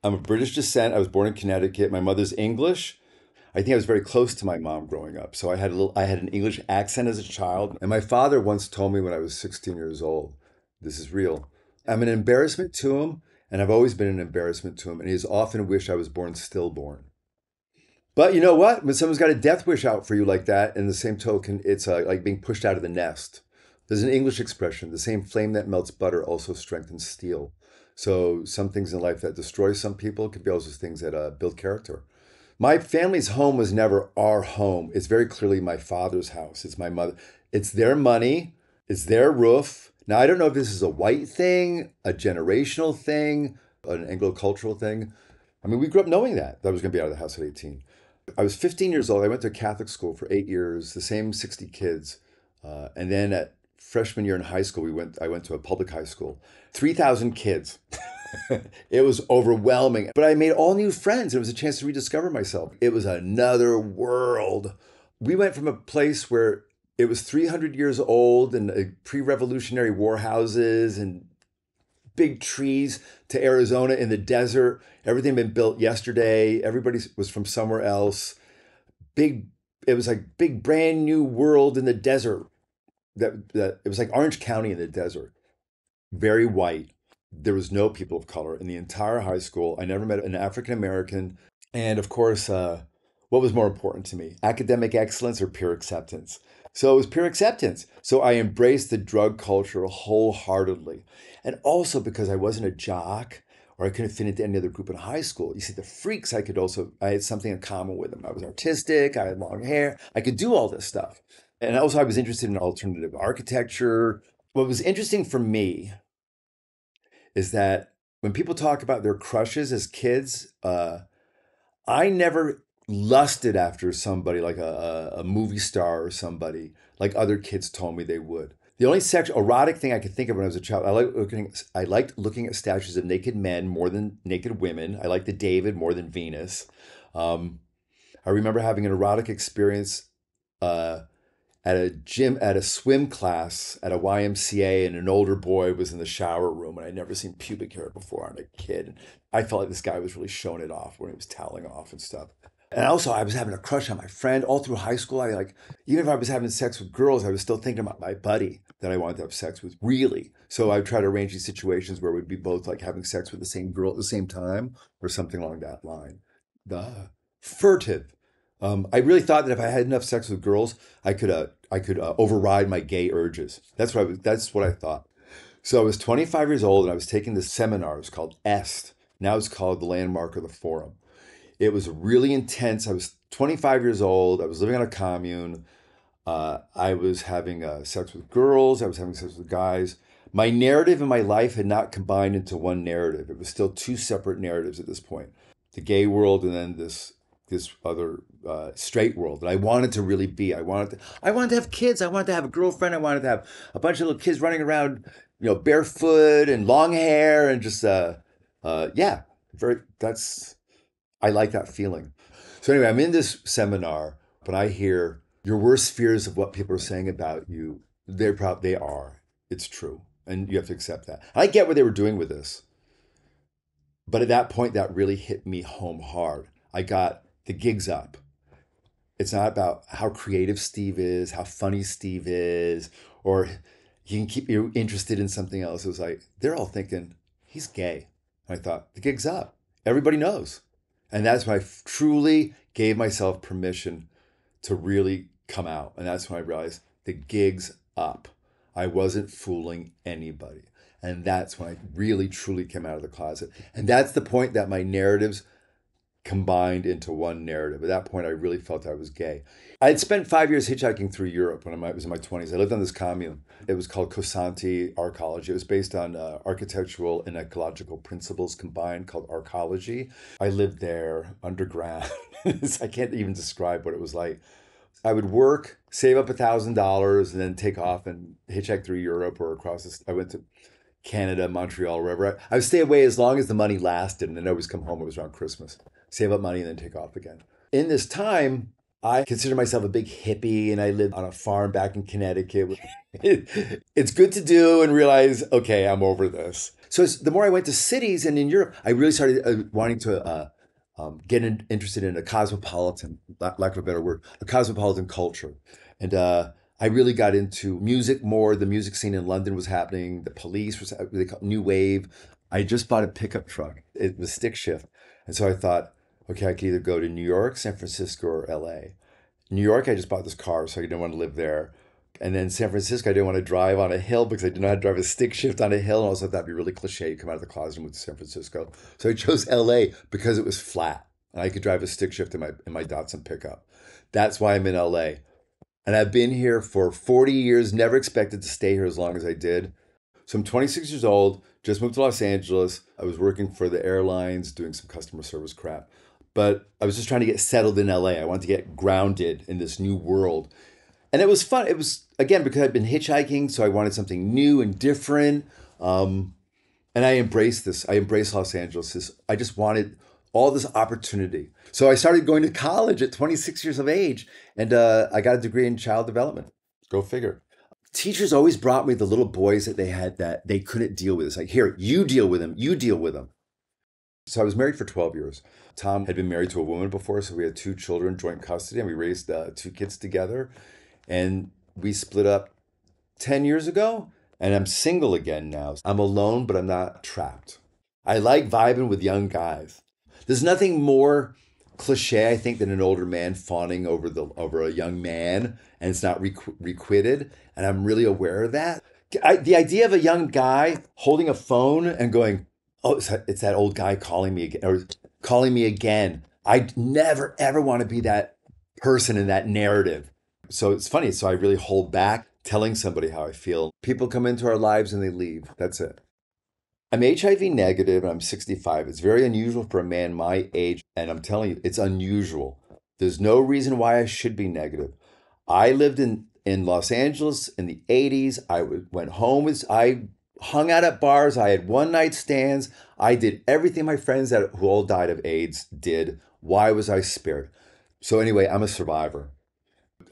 I'm of British descent. I was born in Connecticut. My mother's English. I think I was very close to my mom growing up. So I had an English accent as a child. And my father once told me when I was 16 years old, this is real. I'm an embarrassment to him, and I've always been an embarrassment to him. And he's often wished I was born stillborn. But you know what? When someone's got a death wish out for you like that, in the same token, it's like being pushed out of the nest. There's an English expression: the same flame that melts butter also strengthens steel. So some things in life that destroy some people could be also things that build character. My family's home was never our home. It's very clearly my father's house. It's my mother. It's their money. It's their roof. Now, I don't know if this is a white thing, a generational thing, an Anglo-cultural thing. I mean, we grew up knowing that I was going to be out of the house at 18. I was 15 years old. I went to a Catholic school for 8 years, the same 60 kids. And then at freshman year in high school, I went to a public high school, 3,000 kids. It was overwhelming, but I made all new friends. It was a chance to rediscover myself. It was another world. We went from a place where it was 300 years old and pre-revolutionary war houses and big trees to Arizona in the desert. Everything had been built yesterday. Everybody was from somewhere else. It was like big brand new world in the desert. That it was like Orange County in the desert. Very white. There was no people of color in the entire high school. I never met an African American. And of course, what was more important to me? Academic excellence or peer acceptance? So it was peer acceptance. So I embraced the drug culture wholeheartedly. And also because I wasn't a jock or I couldn't fit into any other group in high school. You see, the freaks, I had something in common with them. I was artistic, I had long hair, I could do all this stuff. And also I was interested in alternative architecture. What was interesting for me is that when people talk about their crushes as kids, I never lusted after somebody like a movie star or somebody like other kids told me they would. The only sexual erotic thing I could think of when I was a child, I liked looking at statues of naked men more than naked women. I liked the David more than Venus. I remember having an erotic experience at a swim class at a YMCA, and an older boy was in the shower room, and I'd never seen pubic hair before on a kid. I felt like this guy was really showing it off when he was toweling off and stuff. And also, I was having a crush on my friend all through high school. Even if I was having sex with girls, I was still thinking about my buddy that I wanted to have sex with, really. So I would try to arrange these situations where we'd be both like having sex with the same girl at the same time or something along that line. The furtive. I really thought that if I had enough sex with girls, I could override my gay urges. That's what I thought. So I was 25 years old and I was taking this seminar. It was called EST. Now it's called the Landmark of the Forum. It was really intense. I was 25 years old. I was living on a commune. I was having sex with girls. I was having sex with guys. My narrative in my life had not combined into one narrative. It was still two separate narratives at this point. The gay world and then this other straight world that I wanted to really be. I wanted to have kids. I wanted to have a girlfriend. I wanted to have a bunch of little kids running around, barefoot and long hair and just I like that feeling. So anyway, I'm in this seminar, but I hear your worst fears of what people are saying about you. They are. It's true, and you have to accept that. I get what they were doing with this, but at that point, that really hit me home hard. I got the gigs up. It's not about how creative Steve is, how funny Steve is, or he can keep you interested in something else. It was like, they're all thinking, he's gay. And I thought, the gig's up. Everybody knows. And that's when I truly gave myself permission to really come out. And that's when I realized the gig's up. I wasn't fooling anybody. And that's when I really, truly came out of the closet. And that's the point that my narratives combined into one narrative. At that point, I really felt I was gay. I had spent 5 years hitchhiking through Europe when I was in my 20s. I lived on this commune. It was called 𝐒𝐭𝐞𝐯𝐿 Ecology. It was based on architectural and ecological principles combined called 𝐅𝐫𝐨𝐰𝐬𝐺. I lived there underground. I can't even describe what it was like. I would work, save up $1,000, and then take off and hitchhike through Europe or across this. I went to Canada, Montreal, wherever. I would stay away as long as the money lasted, and then always come home. It was around Christmas. Save up money and then take off again. In this time, I consider myself a big hippie, and I lived on a farm back in Connecticut. It's good to do and realize, okay, I'm over this. So the more I went to cities and in Europe, I really started wanting to interested in a cosmopolitan, lack of a better word, a cosmopolitan culture. And I really got into music more. The music scene in London was happening. The Police was they call new wave. I just bought a pickup truck. It was stick shift. And so I thought, okay, I could either go to New York, San Francisco, or LA. New York, I just bought this car, so I didn't want to live there. And then San Francisco, I didn't want to drive on a hill because I didn't know how to drive a stick shift on a hill. And also, that'd be really cliche. You come out of the closet and move to San Francisco. So I chose LA because it was flat and I could drive a stick shift in my Datsun pickup. That's why I'm in LA. And I've been here for 40 years, never expected to stay here as long as I did. So I'm 26 years old, just moved to Los Angeles. I was working for the airlines, doing some customer service crap. But I was just trying to get settled in LA. I wanted to get grounded in this new world. And it was fun. It was, again, because I'd been hitchhiking, so I wanted something new and different. And I embraced this. I embraced Los Angeles. I just wanted all this opportunity. So I started going to college at 26 years of age, and I got a degree in child development. Go figure. Teachers always brought me the little boys that they had that they couldn't deal with. It's like, here, you deal with them. You deal with them. So I was married for 12 years. Tom had been married to a woman before, so we had 2 children, joint custody, and we raised 2 kids together. And we split up 10 years ago, and I'm single again now. I'm alone, but I'm not trapped. I like vibing with young guys. There's nothing more cliche, I think, than an older man fawning over a young man, and it's not requited. And I'm really aware of that. The idea of a young guy holding a phone and going, oh, it's that old guy calling me again, or calling me again. I never, ever want to be that person in that narrative. So it's funny. So I really hold back telling somebody how I feel. People come into our lives and they leave. That's it. I'm HIV negative and I'm 65. It's very unusual for a man my age. And I'm telling you, it's unusual. There's no reason why I should be negative. I lived in Los Angeles in the 80s. I went home. I hung out at bars. I had one night stands. I did everything my friends who all died of AIDS did. Why was I spared? So anyway, I'm a survivor.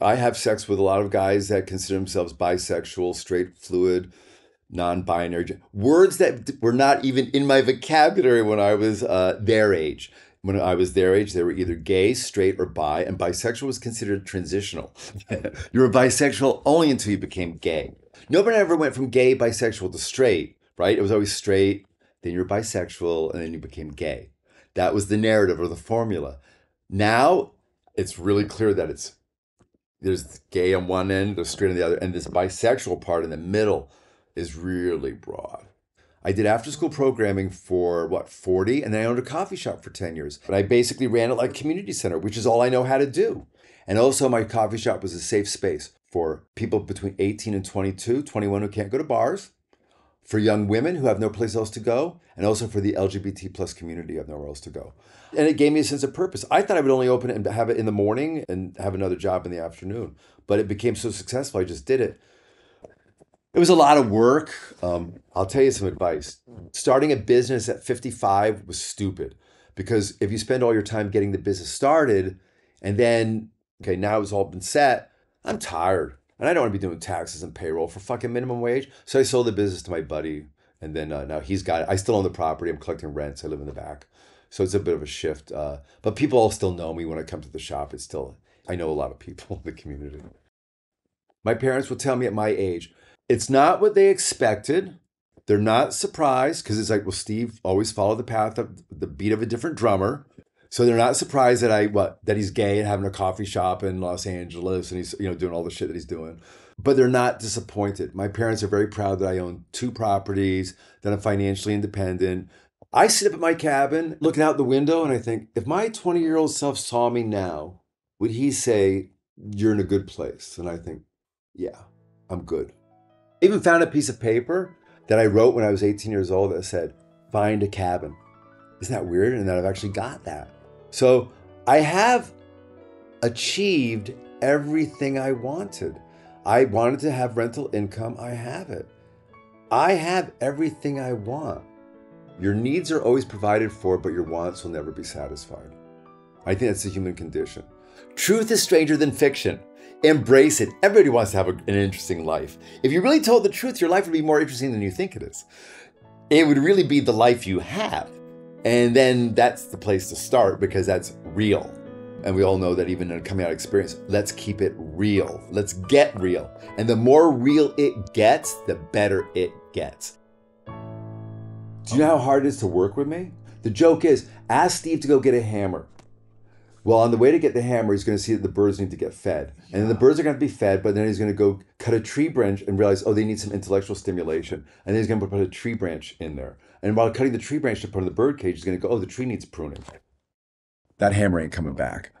I have sex with a lot of guys that consider themselves bisexual, straight, fluid, non-binary. Words that were not even in my vocabulary when I was their age. When I was their age, they were either gay, straight, or bi, and bisexual was considered transitional. You were bisexual only until you became gay. Nobody ever went from gay, bisexual to straight, right? It was always straight, then you were bisexual, and then you became gay. That was the narrative or the formula. Now, it's really clear that there's gay on one end, there's straight on the other, and this bisexual part in the middle is really broad. I did after-school programming for, 40, and then I owned a coffee shop for 10 years. But I basically ran it like a community center, which is all I know how to do. And also my coffee shop was a safe space for people between 18 and 22, 21 who can't go to bars, for young women who have no place else to go, and also for the LGBT plus community who have nowhere else to go. And it gave me a sense of purpose. I thought I would only open it and have it in the morning and have another job in the afternoon. But it became so successful, I just did it. It was a lot of work. I'll tell you some advice. Starting a business at 55 was stupid, because if you spend all your time getting the business started and then, okay, now it's all been set, I'm tired. And I don't want to be doing taxes and payroll for fucking minimum wage. So I sold the business to my buddy. And then now he's got it. I still own the property. I'm collecting rents. I live in the back. So it's a bit of a shift. But people all still know me when I come to the shop. I know a lot of people in the community. My parents will tell me at my age, it's not what they expected. They're not surprised, because it's like, well, Steve always followed the path of the beat of a different drummer. So they're not surprised that he's gay and having a coffee shop in Los Angeles and he's doing all the shit that he's doing. But they're not disappointed. My parents are very proud that I own 2 properties, that I'm financially independent. I sit up at my cabin looking out the window and I think, if my 20-year-old self saw me now, would he say, you're in a good place? And I think, yeah, I'm good. I even found a piece of paper that I wrote when I was 18 years old that said, find a cabin. Isn't that weird? And that I've actually got that. So I have achieved everything I wanted. I wanted to have rental income. I have it. I have everything I want. Your needs are always provided for, but your wants will never be satisfied. I think that's the human condition. Truth is stranger than fiction. Embrace it. Everybody wants to have an interesting life. If you really told the truth, your life would be more interesting than you think it is. it would really be the life you have. And then that's the place to start because that's real. And we all know that even in a coming out experience, let's keep it real. Let's get real. And the more real it gets, the better it gets. Do you know how hard it is to work with me? The joke is, ask Steve to go get a hammer. Well, on the way to get the hammer, he's going to see that the birds need to get fed. And then the birds are going to be fed, but then he's going to go cut a tree branch and realize, oh, they need some intellectual stimulation. And then he's going to put a tree branch in there. And while cutting the tree branch to put in the bird cage, he's going to go, oh, the tree needs pruning. That hammer ain't coming back.